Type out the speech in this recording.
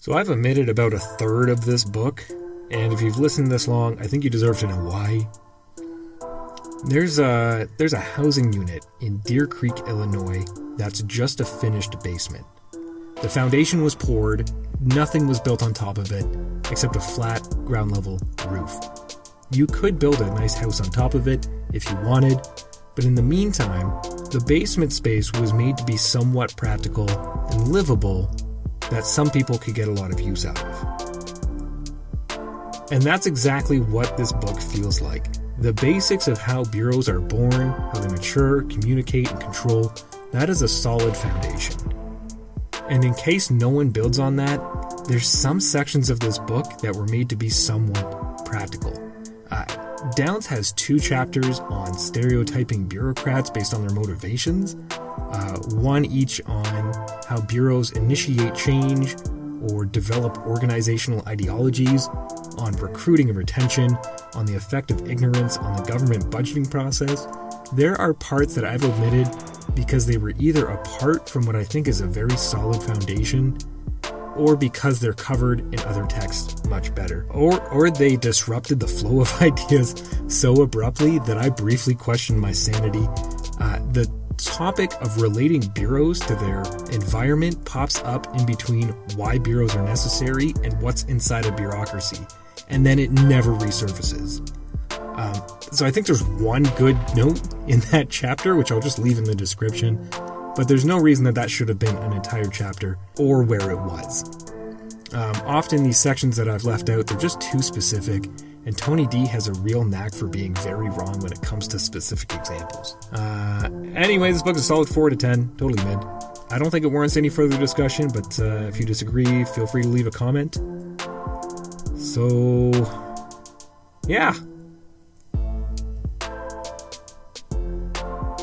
So I've omitted about a third of this book, and if you've listened this long, I think you deserve to know why. There's a housing unit in Deer Creek, Illinois, that's just a finished basement. The foundation was poured, nothing was built on top of it, except a flat, ground-level roof. You could build a nice house on top of it if you wanted, but in the meantime, the basement space was made to be somewhat practical and livable that some people could get a lot of use out of. And that's exactly what this book feels like. The basics of how bureaus are born, how they mature, communicate, and control, that is a solid foundation. And in case no one builds on that, there's some sections of this book that were made to be somewhat practical. Downs has 2 chapters on stereotyping bureaucrats based on their motivations, one each on how bureaus initiate change or develop organizational ideologies, on recruiting and retention, on the effect of ignorance on the government budgeting process. There are parts that I've omitted because they were either apart from what I think is a very solid foundation, or because they're covered in other texts much better, or they disrupted the flow of ideas so abruptly that I briefly questioned my sanity. The topic of relating bureaus to their environment pops up in between why bureaus are necessary and what's inside a bureaucracy, and then it never resurfaces. So I think there's one good note in that chapter, which I'll just leave in the description, but there's no reason that should have been an entire chapter or where it was. Often these sections that I've left out, they're just too specific, and Tony D has a real knack for being very wrong when it comes to specific examples. Anyway, this book is a solid 4 to 10, totally mid. I don't think it warrants any further discussion, but if you disagree, feel free to leave a comment. So, yeah.